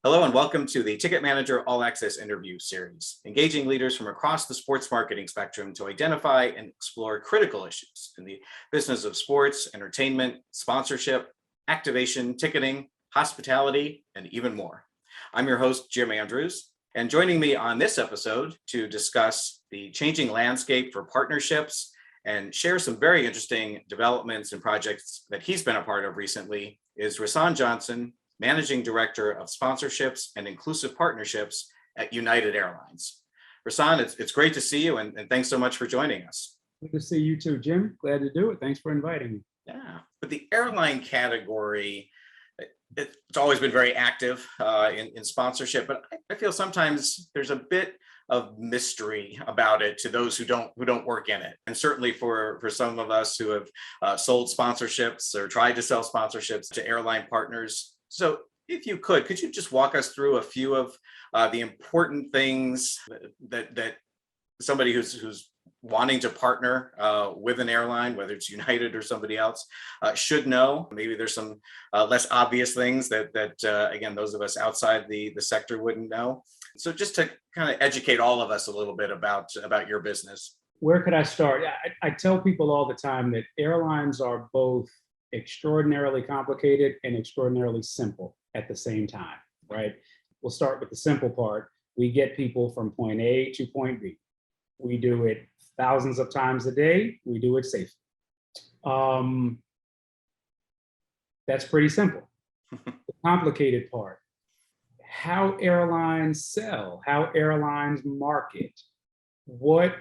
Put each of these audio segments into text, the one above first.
Hello and welcome to the Ticket Manager All Access interview series, engaging leaders from across the sports marketing spectrum to identify and explore critical issues in the business of sports, entertainment, sponsorship, activation, ticketing, hospitality, and even more. I'm your host, Jim Andrews, and joining me on this episode to discuss the changing landscape for partnerships and share some very interesting developments and projects that he's been a part of recently is Rasan Johnson, Managing Director of Sponsorships and Inclusive Partnerships at United Airlines. Rasan, it's great to see you, and thanks so much for joining us. Good to see you too, Jim. Glad to do it. Thanks for inviting me. Yeah, but the airline category, it's always been very active in sponsorship, but I feel sometimes there's a bit of mystery about it to those who don't work in it, and certainly for some of us who have sold sponsorships or tried to sell sponsorships to airline partners. So if you could you just walk us through a few of the important things that somebody who's wanting to partner with an airline, whether it's United or somebody else, should know? Maybe there's some less obvious things that again, those of us outside the sector wouldn't know. So just to kind of educate all of us a little bit about your business. Where could I start? I tell people all the time that airlines are both extraordinarily complicated and extraordinarily simple at the same time, right? We'll start with the simple part. We get people from point A to point B. We do it thousands of times a day. We do it safely. That's pretty simple. The complicated part, how airlines sell, how airlines market, what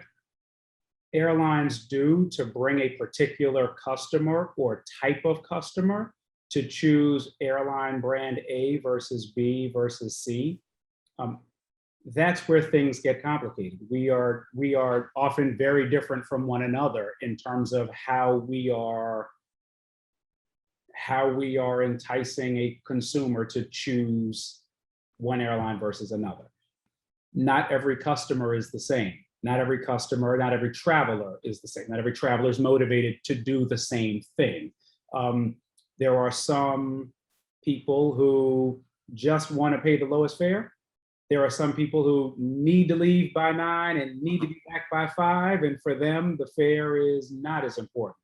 airlines do to bring a particular customer or type of customer to choose airline brand A versus B versus C. That's where things get complicated. We are often very different from one another in terms of how we are enticing a consumer to choose one airline versus another. Not every customer is the same. Not every traveler is the same. Not every traveler is motivated to do the same thing. There are some people who just want to pay the lowest fare. There are some people who need to leave by 9 and need to be back by 5, and for them, the fare is not as important.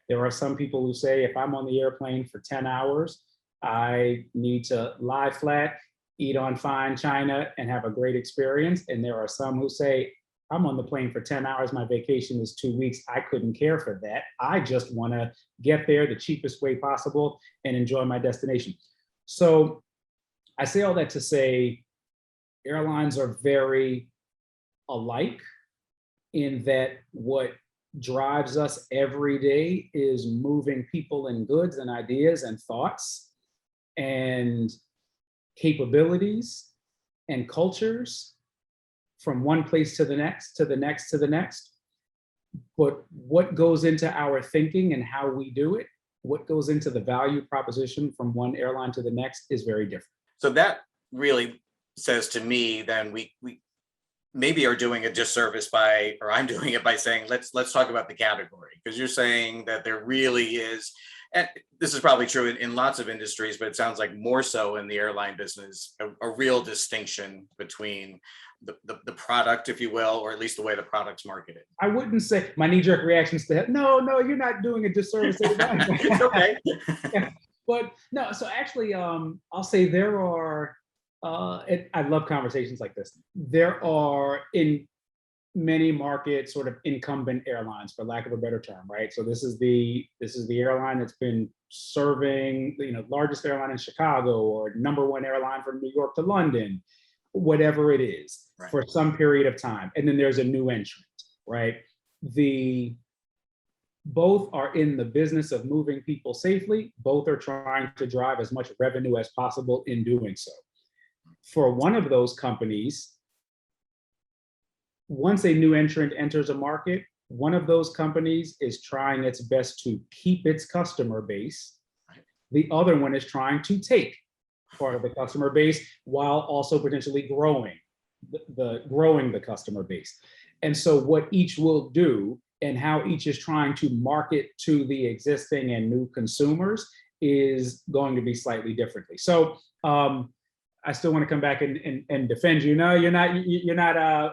There are some people who say, if I'm on the airplane for 10 hours, I need to lie flat, eat on fine china, and have a great experience. And there are some who say, I'm on the plane for 10 hours, my vacation is 2 weeks, I couldn't care for that. I just want to get there the cheapest way possible and enjoy my destination. So I say all that to say, airlines are very alike in that what drives us every day is moving people and goods and ideas and thoughts and capabilities and cultures from one place to the next, to the next, to the next. But what goes into our thinking and how we do it, what goes into the value proposition from one airline to the next is very different. So that really says to me, then we maybe are doing a disservice or I'm doing it by saying, let's talk about the category, because you're saying that there really is, and this is probably true in lots of industries, but it sounds like more so in the airline business, a real distinction between the product, if you will, or at least the way the product's marketed. I wouldn't say my knee-jerk reactions to that. No, you're not doing a disservice. It's okay. Yeah. But no, so actually, I'll say there are, I love conversations like this. There are in many markets sort of incumbent airlines, for lack of a better term, right? So this is the airline that's been serving, largest airline in Chicago or number 1 airline from New York to London, whatever it is, right, for some period of time. And then there's a new entrant, right? Both are in the business of moving people safely. Both are trying to drive as much revenue as possible in doing so. For one of those companies, once a new entrant enters a market, one of those companies is trying its best to keep its customer base. The other one is trying to take part of the customer base while also potentially growing the customer base. And so what each will do and how each is trying to market to the existing and new consumers is going to be slightly differently. So I still want to come back and defend you. No, you're not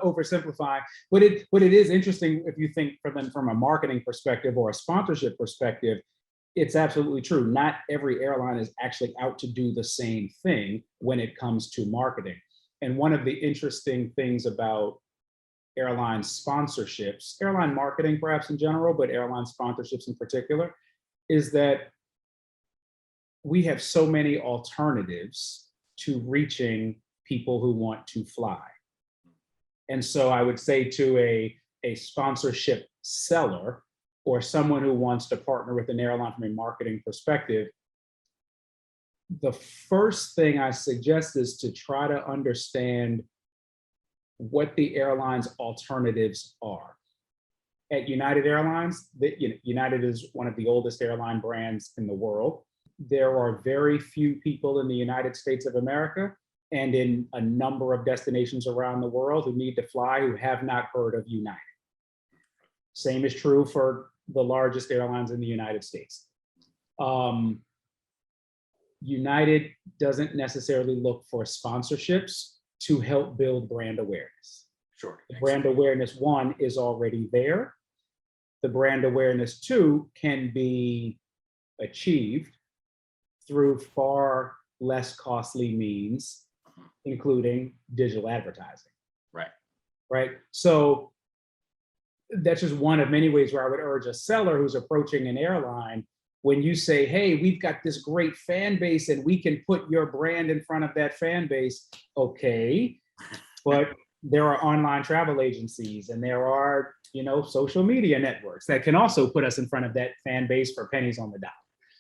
oversimplifying. What it is interesting if you think from a marketing perspective or a sponsorship perspective, it's absolutely true. Not every airline is actually out to do the same thing when it comes to marketing. And one of the interesting things about airline sponsorships, airline marketing perhaps in general, but airline sponsorships in particular, is that we have so many alternatives to reaching people who want to fly. And so I would say to a sponsorship seller or someone who wants to partner with an airline from a marketing perspective, the first thing I suggest is to try to understand what the airline's alternatives are. At United Airlines, United is one of the oldest airline brands in the world. There are very few people in the United States of America and in a number of destinations around the world who need to fly who have not heard of United. Same is true for the largest airlines in the United States. United doesn't necessarily look for sponsorships to help build brand awareness. Sure. The brand awareness, one, is already there. The brand awareness, two, can be achieved through far less costly means, including digital advertising. Right. Right. So that's just one of many ways where I would urge a seller who's approaching an airline. When you say, hey, we've got this great fan base and we can put your brand in front of that fan base, okay, but there are online travel agencies and there are, social media networks that can also put us in front of that fan base for pennies on the dollar.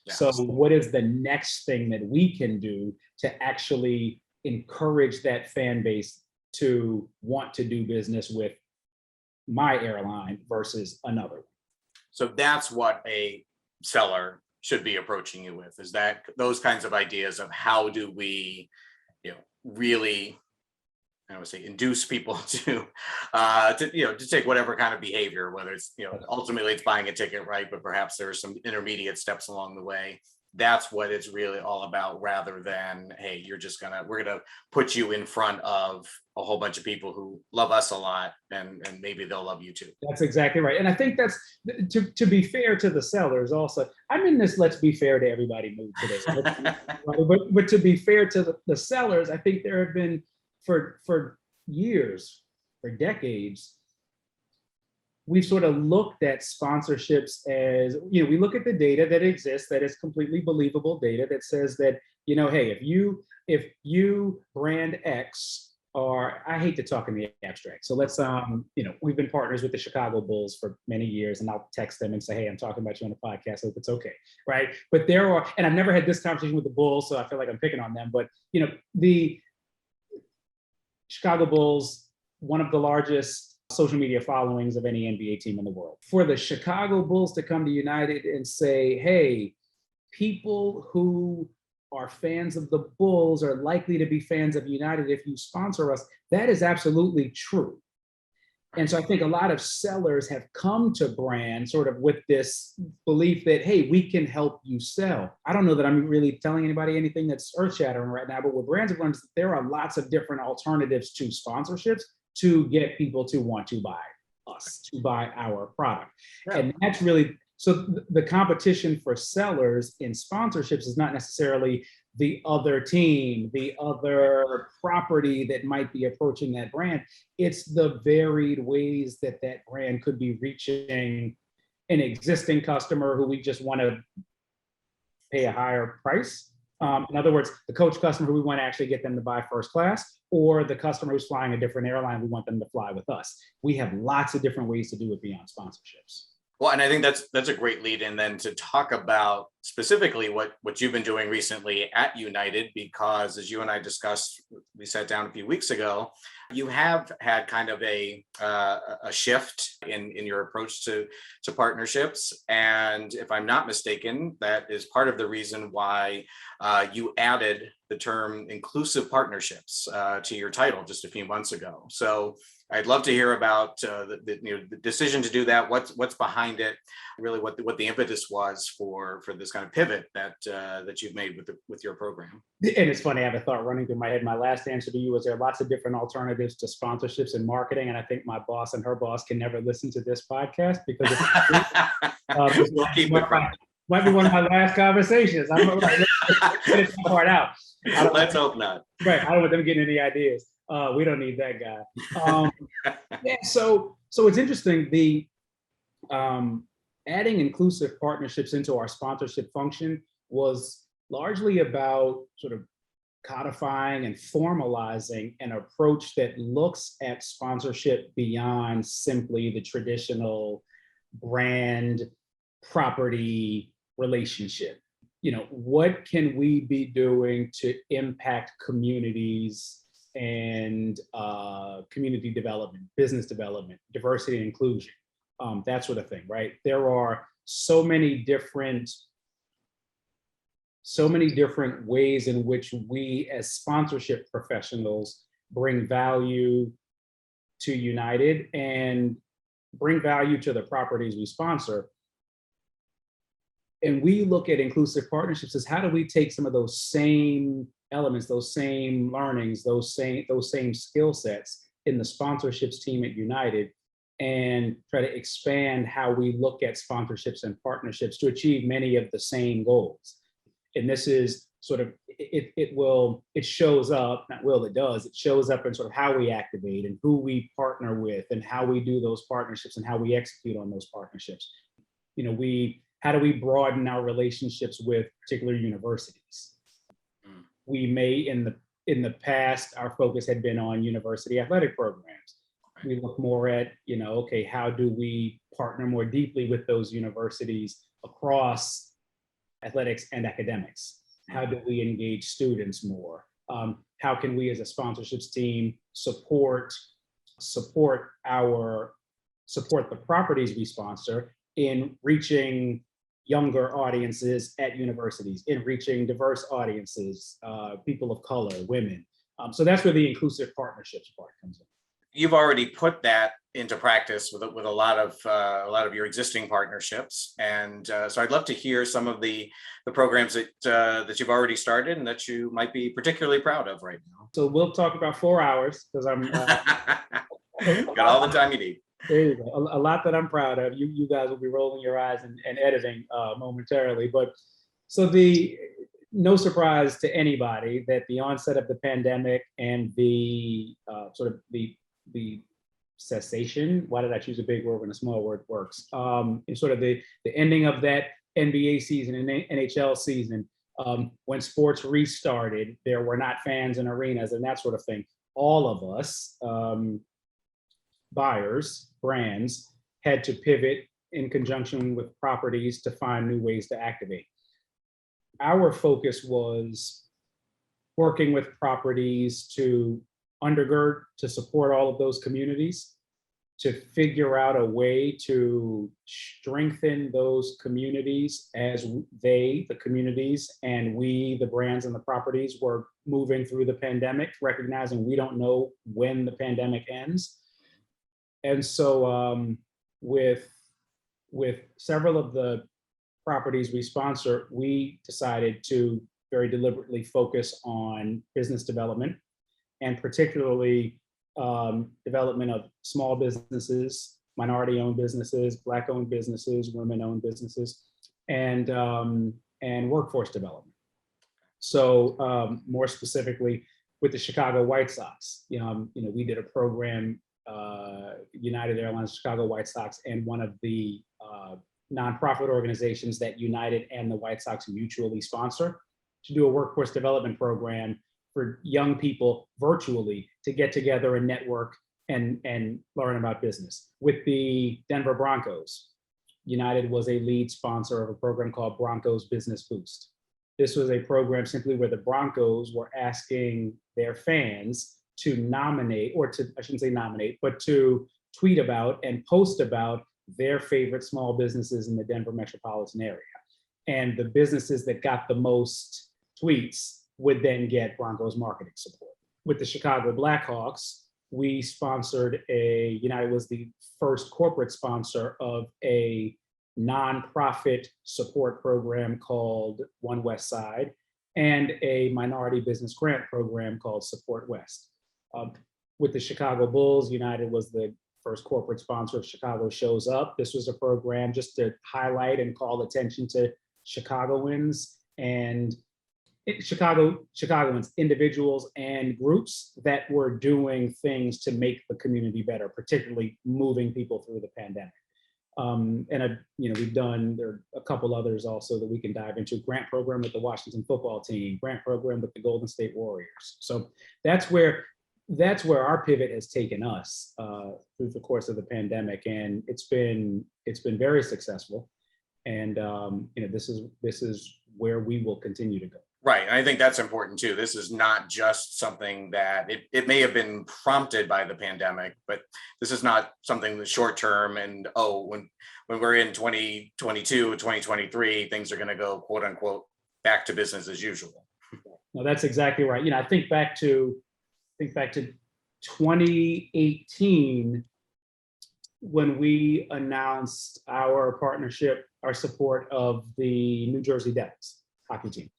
Yeah. So what is the next thing that we can do to actually encourage that fan base to want to do business with my airline versus another? So that's what a seller should be approaching you with, is that those kinds of ideas of how do we, really, I would say, induce people to take whatever kind of behavior, whether it's, ultimately it's buying a ticket, right? But perhaps there are some intermediate steps along the way. That's what it's really all about, rather than, hey, we're gonna put you in front of a whole bunch of people who love us a lot, and maybe they'll love you too. That's exactly right. And I think that's to be fair to the sellers also. I'm in this let's be fair to everybody mood today. but to be fair to the sellers, I think there have been for years, for decades, we've sort of looked at sponsorships as, we look at the data that exists, that is completely believable data that says that, hey, if you brand X, or I hate to talk in the abstract. So let's, we've been partners with the Chicago Bulls for many years, and I'll text them and say, hey, I'm talking about you on the podcast. I hope it's okay. Right. But and I've never had this conversation with the Bulls, so I feel like I'm picking on them. But, the Chicago Bulls, one of the largest social media followings of any NBA team in the world. For the Chicago Bulls to come to United and say, hey, people who are fans of the Bulls are likely to be fans of United if you sponsor us, that is absolutely true. And so I think a lot of sellers have come to brand sort of with this belief that, hey, we can help you sell. I don't know that I'm really telling anybody anything that's earth-shattering right now, but what brands have learned is that there are lots of different alternatives to sponsorships to get people to want to buy us, to buy our product. Yeah. And that's really, so the competition for sellers in sponsorships is not necessarily the other team, the other property that might be approaching that brand. It's the varied ways that brand could be reaching an existing customer who we just want to pay a higher price. In other words, the coach customer who we want to actually get them to buy first class, or the customer who's flying a different airline, we want them to fly with us. We have lots of different ways to do it beyond sponsorships. Well, and I think that's a great lead in then to talk about specifically what you've been doing recently at United, because as you and I discussed, we sat down a few weeks ago, you have had kind of a shift in your approach to partnerships. And if I'm not mistaken, that is part of the reason why you added the term inclusive partnerships to your title just a few months ago. So I'd love to hear about the decision to do that. What's behind it? Really, what the impetus was for this kind of pivot that you've made with your program. And it's funny, I have a thought running through my head. My last answer to you was there are lots of different alternatives to sponsorships and marketing, and I think my boss and her boss can never listen to this podcast because We'll keep it private. Might be one of my last conversations. I'm like, let's get this part out. Let's hope not. Right, I don't want them getting any ideas. We don't need that guy. Yeah, so it's interesting. The adding inclusive partnerships into our sponsorship function was largely about sort of codifying and formalizing an approach that looks at sponsorship beyond simply the traditional brand property relationship. What can we be doing to impact communities and community development, business development, diversity and inclusion, that sort of thing, right? There are so many different ways in which we as sponsorship professionals bring value to United and bring value to the properties we sponsor. And we look at inclusive partnerships as how do we take some of those same elements, those same learnings, those same skill sets in the sponsorships team at United and try to expand how we look at sponsorships and partnerships to achieve many of the same goals. And this is sort of, it shows up, not will, it does, it shows up in sort of how we activate and who we partner with and how we do those partnerships and how we execute on those partnerships. How do we broaden our relationships with particular universities? We may, in the past, our focus had been on university athletic programs. We look more at, okay, how do we partner more deeply with those universities across athletics and academics? How do we engage students more? How can we as a sponsorships team support the properties we sponsor in reaching younger audiences at universities, in reaching diverse audiences, people of color, women. So that's where the inclusive partnerships part comes in. You've already put that into practice with a lot of your existing partnerships, and so I'd love to hear some of the programs that you've already started and that you might be particularly proud of right now. So we'll talk about 4 hours because I'm got all the time you need. There you go. A lot that I'm proud of. You guys will be rolling your eyes and editing momentarily. But so no surprise to anybody that the onset of the pandemic and the sort of the cessation, why did I choose a big word when a small word works? And sort of the ending of that NBA season and NHL season, when sports restarted, there were not fans in arenas and that sort of thing. All of us, buyers, brands, had to pivot in conjunction with properties to find new ways to activate. Our focus was working with properties to undergird, to support all of those communities, to figure out a way to strengthen those communities as the communities, and we, the brands and the properties, were moving through the pandemic, recognizing we don't know when the pandemic ends. And so with several of the properties we sponsor, we decided to very deliberately focus on business development, and particularly development of small businesses, minority-owned businesses, Black-owned businesses, women-owned businesses, and workforce development. So more specifically, with the Chicago White Sox, we did a program, United Airlines, Chicago White Sox, and one of the nonprofit organizations that United and the White Sox mutually sponsor, to do a workforce development program for young people virtually to get together and network and learn about business. With the Denver Broncos, United was a lead sponsor of a program called Broncos Business Boost. This was a program simply where the Broncos were asking their fans to nominate, or to, I shouldn't say nominate, but to tweet about and post about their favorite small businesses in the Denver metropolitan area. And the businesses that got the most tweets would then get Broncos marketing support. With the Chicago Blackhawks, we sponsored United was the first corporate sponsor of a nonprofit support program called One West Side and a minority business grant program called Support West. With the Chicago Bulls, United was the first corporate sponsor of Chicago Shows Up. This was a program just to highlight and call attention to Chicagoans and Chicagoans, individuals and groups that were doing things to make the community better, particularly moving people through the pandemic. We've done, there are a couple others also that we can dive into. Grant program with the Washington football team, grant program with the Golden State Warriors. So that's where our pivot has taken us through the course of the pandemic, and it's been very successful. And this is where we will continue to go. Right. And I think that's important too. This is not just something that it may have been prompted by the pandemic, but this is not something that's short term and, when we're in 2022, 2023, things are going to go, quote unquote, back to business as usual. No, that's exactly right. I think back to 2018, when we announced our partnership, our support of the New Jersey Devils hockey team.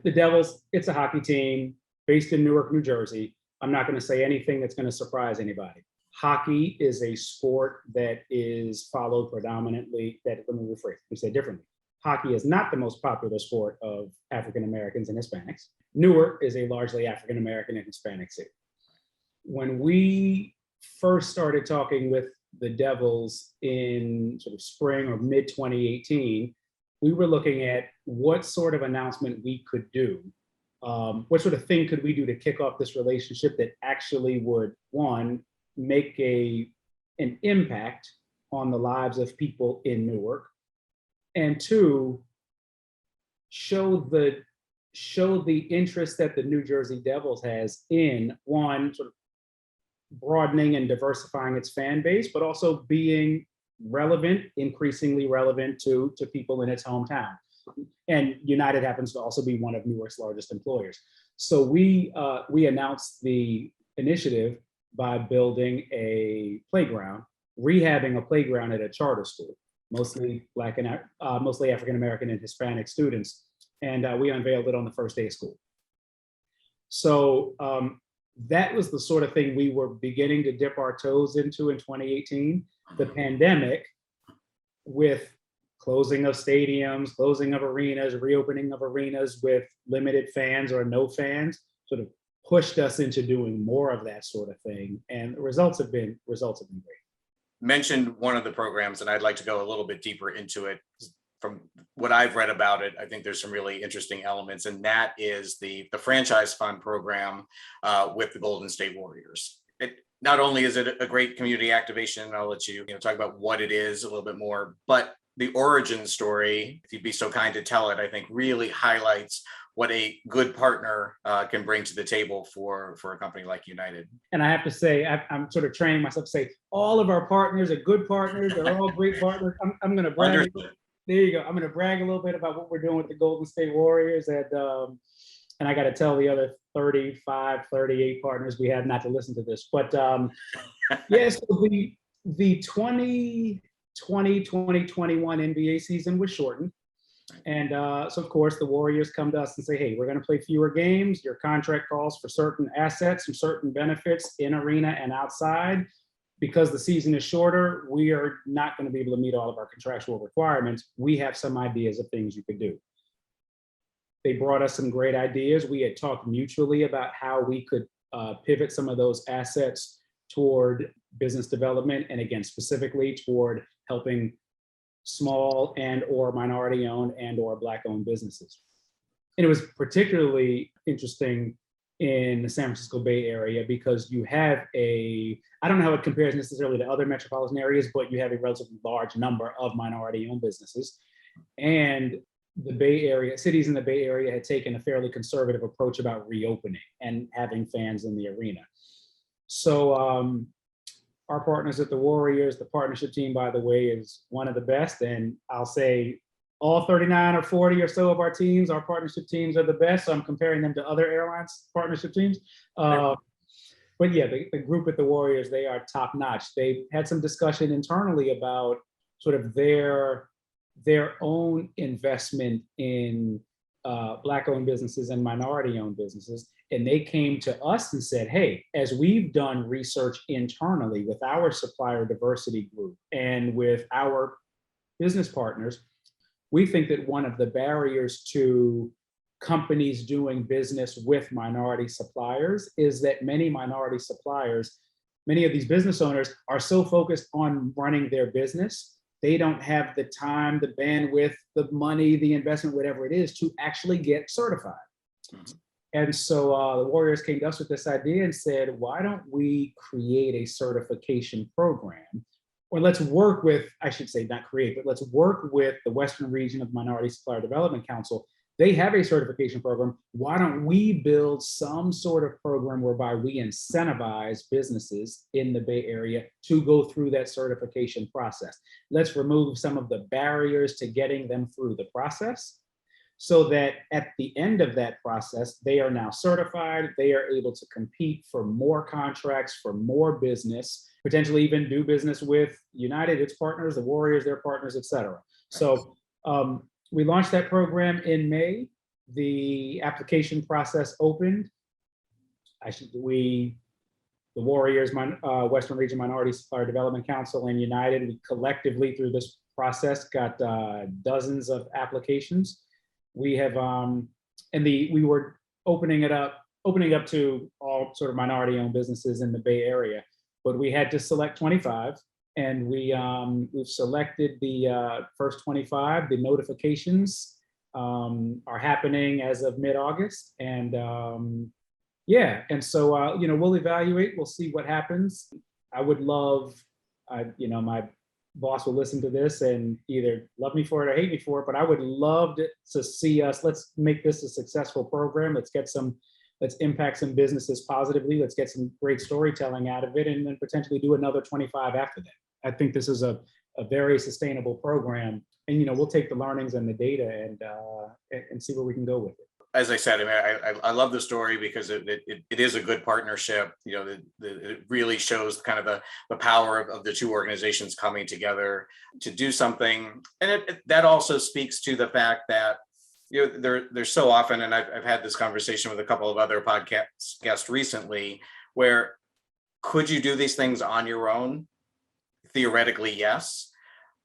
The Devils, it's a hockey team based in Newark, New Jersey. I'm not going to say anything that's going to surprise anybody. Hockey is a sport that is followed predominantly, let me rephrase, let me say it differently. Hockey is not the most popular sport of African Americans and Hispanics. Newark is a largely African American and Hispanic city. When we first started talking with the Devils in sort of spring or mid 2018, we were looking at what sort of announcement we could do. What sort of thing could we do to kick off this relationship that actually would, one, make an impact on the lives of people in Newark, and two, show the interest that the New Jersey Devils has in, one, sort of broadening and diversifying its fan base, but also being relevant, increasingly relevant to people in its hometown. And United happens to also be one of Newark's largest employers. So we announced the initiative by building a playground, rehabbing a playground at a charter school, mostly African American and Hispanic students, and we unveiled it on the first day of school. So that was the sort of thing we were beginning to dip our toes into in 2018. The pandemic, with closing of stadiums, closing of arenas, reopening of arenas with limited fans or no fans, sort of pushed us into doing more of that sort of thing. And the results have been great. Mentioned one of the programs, and I'd like to go a little bit deeper into it. From what I've read about it, I think there's some really interesting elements, and that is the franchise fund program with the Golden State Warriors. Not only is it a great community activation, and I'll let you talk about what it is a little bit more, but the origin story, if you'd be so kind to tell it, I think really highlights what a good partner can bring to the table for a company like United. And I have to say, I'm sort of training myself to say all of our partners are good partners. They're all great partners. I'm going to brag. Understood. There you go. I'm going to brag a little bit about what we're doing with the Golden State Warriors. And I got to tell the other 35, 38 partners we have not to listen to this. But yes, the 2020-2021 NBA season was shortened. And so, of course, the Warriors come to us and say, hey, we're going to play fewer games. Your contract calls for certain assets and certain benefits in arena and outside. Because the season is shorter, we are not going to be able to meet all of our contractual requirements. We have some ideas of things you could do. They brought us some great ideas. We had talked mutually about how we could pivot some of those assets toward business development, and again, specifically toward helping small and or minority owned and or Black owned businesses. And it was particularly interesting in the San Francisco Bay Area because you have I don't know how it compares necessarily to other metropolitan areas, but you have a relatively large number of minority owned businesses. And the Bay Area, cities in the Bay Area had taken a fairly conservative approach about reopening and having fans in the arena. So our partners at the Warriors, the partnership team, by the way, is one of the best. And I'll say all 39 or 40 or so of our teams, our partnership teams, are the best. So I'm comparing them to other airlines partnership teams. But yeah, the group at the Warriors, they are top notch. They had some discussion internally about sort of their own investment in Black-owned businesses and minority-owned businesses. And they came to us and said, hey, as we've done research internally with our supplier diversity group and with our business partners, we think that one of the barriers to companies doing business with minority suppliers is that many minority suppliers, many of these business owners are so focused on running their business, they don't have the time, the bandwidth, the money, the investment, whatever it is, to actually get certified. Mm-hmm. And so the Warriors came to us with this idea and said, why don't we create a certification program? Or let's work with, I should say not create, but let's work with the Western Region of Minority Supplier Development Council. They have a certification program. Why don't we build some sort of program whereby we incentivize businesses in the Bay Area to go through that certification process? Let's remove some of the barriers to getting them through the process so that at the end of that process, they are now certified. They are able to compete for more contracts, for more business, potentially even do business with United, its partners, the Warriors, their partners, et cetera. So we launched that program in May. The application process opened. The Warriors, Western Region Minority Supplier Development Council, and United, we collectively through this process got dozens of applications. We have, we were opening up to all sort of minority-owned businesses in the Bay Area, but we had to select 25. And we've selected the first 25. The notifications are happening as of mid-August, and yeah. And so we'll evaluate. We'll see what happens. I would love, my boss will listen to this and either love me for it or hate me for it. But I would love to see us. Let's make this a successful program. Let's impact some businesses positively. Let's get some great storytelling out of it, and then potentially do another 25 after that. I think this is a very sustainable program, and we'll take the learnings and the data and see where we can go with it. As I said, I love the story because it is a good partnership. It really shows kind of the power of the two organizations coming together to do something, and that also speaks to the fact that there's so often, and I've had this conversation with a couple of other podcast guests recently, where could you do these things on your own? Theoretically, yes,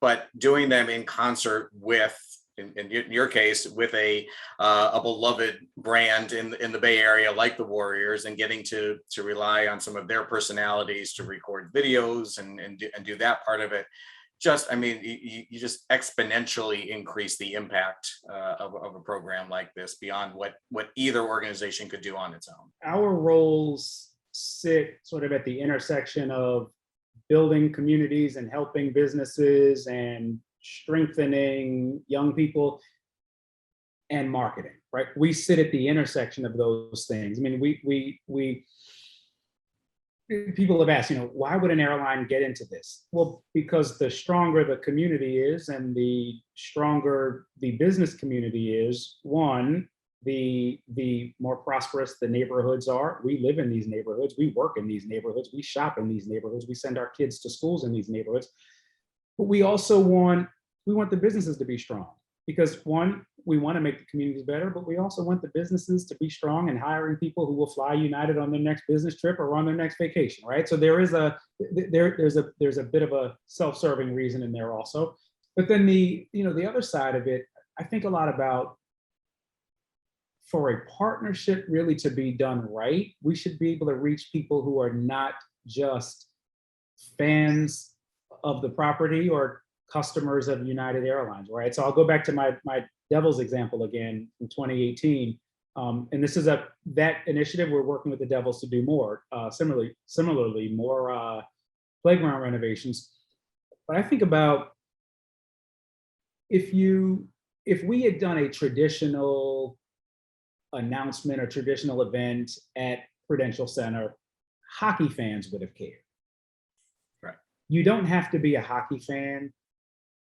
but doing them in concert with, in your case, with a beloved brand in the Bay Area like the Warriors, and getting to rely on some of their personalities to record videos and do that part of it. You just exponentially increase the impact of a program like this beyond what either organization could do on its own. Our roles sit sort of at the intersection of building communities and helping businesses and strengthening young people and marketing, right? We sit at the intersection of those things. I mean, people have asked, why would an airline get into this? Well, because the stronger the community is and the stronger the business community is, one, the more prosperous the neighborhoods are. We live in these neighborhoods, we work in these neighborhoods, we shop in these neighborhoods, we send our kids to schools in these neighborhoods. But we also want the businesses to be strong, because one, we want to make the communities better, but we also want the businesses to be strong and hiring people who will fly United on their next business trip or on their next vacation, right? So there's a bit of a self-serving reason in there also. But then the other side of it, I think a lot about, for a partnership really to be done right, we should be able to reach people who are not just fans of the property or customers of United Airlines, right? So I'll go back to my Devils example again in 2018. And this is that initiative, we're working with the Devils to do more, similarly more playground renovations. But I think about if we had done a traditional announcement or traditional event at Prudential Center, hockey fans would have cared. Right. You don't have to be a hockey fan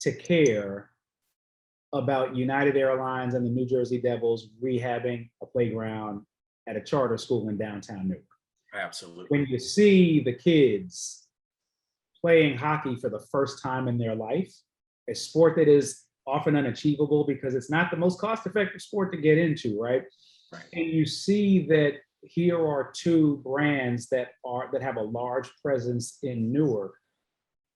to care about United Airlines and the New Jersey Devils rehabbing a playground at a charter school in downtown Newark. Absolutely. When you see the kids playing hockey for the first time in their life, a sport that is often unachievable because it's not the most cost-effective sport to get into, right? Right. And you see that here are two brands that have a large presence in Newark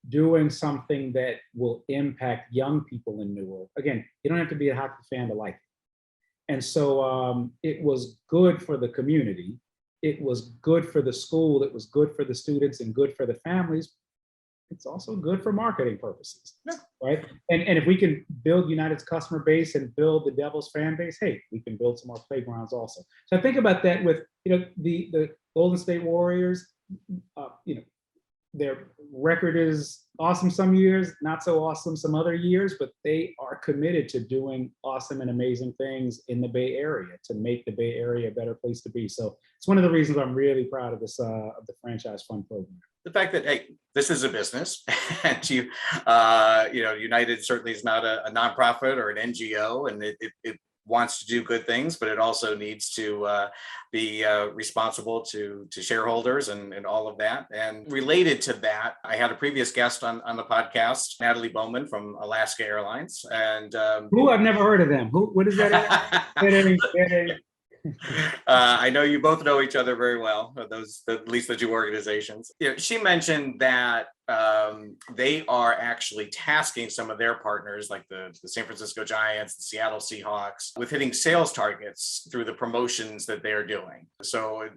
doing something that will impact young people in Newark. Again, you don't have to be a hockey fan to like it. And so it was good for the community. It was good for the school. It was good for the students and good for the families. It's also good for marketing purposes, right? And if we can build United's customer base and build the Devils fan base, hey, we can build some more playgrounds also. So I think about that with, the Golden State Warriors, their record is awesome some years, not so awesome some other years, but they are committed to doing awesome and amazing things in the Bay Area to make the Bay Area a better place to be. So it's one of the reasons I'm really proud of this, of the Franchise Fund program. The fact that, hey, this is a business, and United certainly is not a nonprofit or an NGO, and it wants to do good things, but it also needs to be responsible to shareholders and all of that. And related to that, I had a previous guest on the podcast, Natalie Bowman from Alaska Airlines, and who I've never heard of them. What is that? I know you both know each other very well, at least the two organizations. She mentioned that they are actually tasking some of their partners, like the San Francisco Giants, the Seattle Seahawks, with hitting sales targets through the promotions that they're doing. So,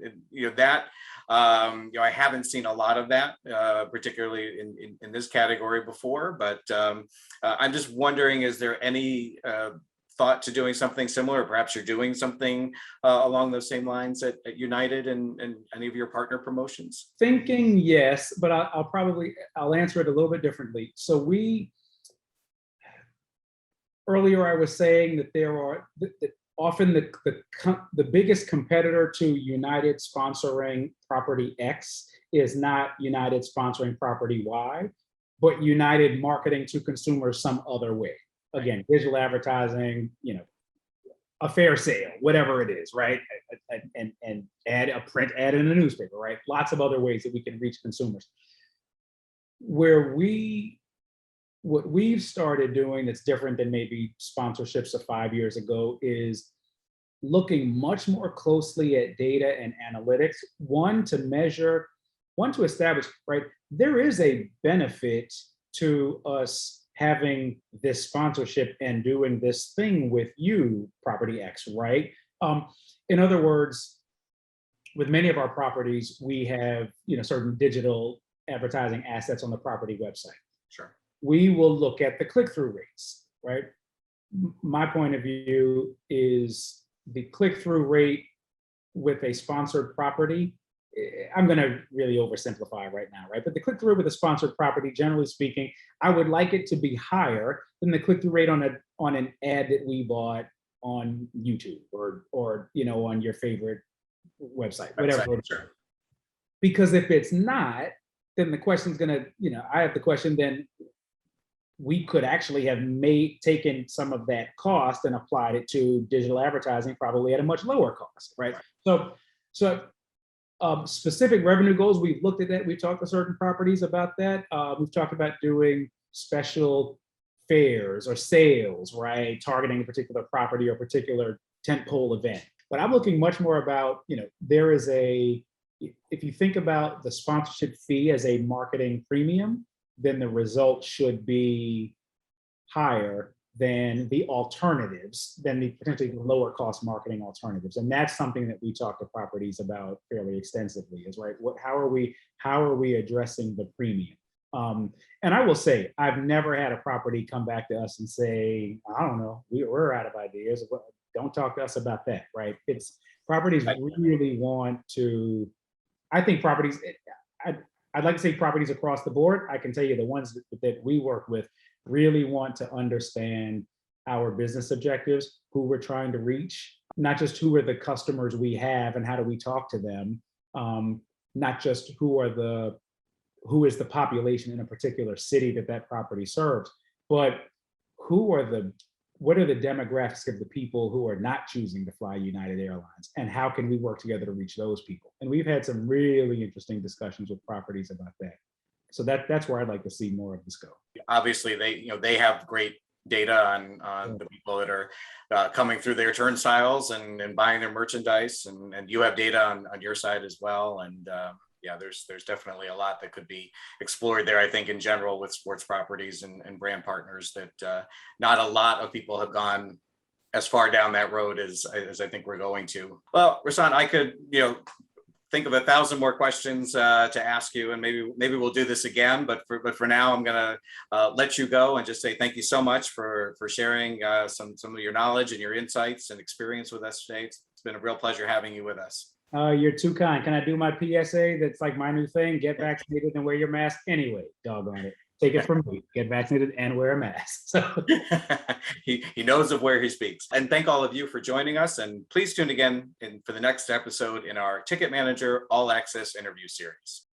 I haven't seen a lot of that, particularly in this category before, but I'm just wondering, is there any thought to doing something similar? Perhaps you're doing something along those same lines at United and any of your partner promotions? Thinking yes, but I'll answer it a little bit differently. So earlier I was saying that there are often the biggest competitor to United sponsoring property X is not United sponsoring property Y, but United marketing to consumers some other way. Again, digital advertising, a fair sale, whatever it is, right? And add a print ad in a newspaper, right? Lots of other ways that we can reach consumers. What we've started doing that's different than maybe sponsorships of 5 years ago is looking much more closely at data and analytics. One, to establish, right? There is a benefit to us having this sponsorship and doing this thing with you, property X, right? In other words, with many of our properties, we have certain digital advertising assets on the property website. Sure. We will look at the click-through rates, right? My point of view is the click-through rate with a sponsored property, I'm going to really oversimplify right now, right? But the click-through with a sponsored property, generally speaking, I would like it to be higher than the click-through rate on an ad that we bought on YouTube or on your favorite website, whatever. Sure. Because if it's not, then the question's going to, I have the question, then we could actually have taken some of that cost and applied it to digital advertising, probably at a much lower cost, right? So specific revenue goals, we've looked at that. We've talked to certain properties about that. We've talked about doing special fairs or sales, right? Targeting a particular property or particular tentpole event. But I'm looking much more about, if you think about the sponsorship fee as a marketing premium, then the result should be higher than the alternatives, than the potentially lower cost marketing alternatives. And that's something that we talk to properties about fairly extensively is, right, how are we addressing the premium? And I will say, I've never had a property come back to us and say, I don't know, we're out of ideas. Don't talk to us about that, right? It's properties really want to, I think properties, I'd like to say properties across the board. I can tell you the ones that we work with really want to understand our business objectives, who we're trying to reach, not just who are the customers we have and how do we talk to them, not just who is the population in a particular city that property serves, but who are the what are the demographics of the people who are not choosing to fly United Airlines, and how can we work together to reach those people? And we've had some really interesting discussions with properties about that. So that's where I'd like to see more of this go. Obviously, they have great data on the people that are coming through their turnstiles and buying their merchandise, and you have data on your side as well. And yeah, there's definitely a lot that could be explored there, I think, in general with sports properties and brand partners, that not a lot of people have gone as far down that road as I think we're going to. Well, Rasan, I could, think of 1,000 more questions to ask you, and maybe we'll do this again. But for now, I'm gonna let you go and just say thank you so much for sharing some of your knowledge and your insights and experience with us today. It's been a real pleasure having you with us. You're too kind. Can I do my PSA? That's like my new thing. Get vaccinated and wear your mask anyway. Doggone it. Take it from me. Get vaccinated and wear a mask. So he knows of where he speaks. And thank all of you for joining us. And please tune again for the next episode in our Ticket Manager All Access interview series.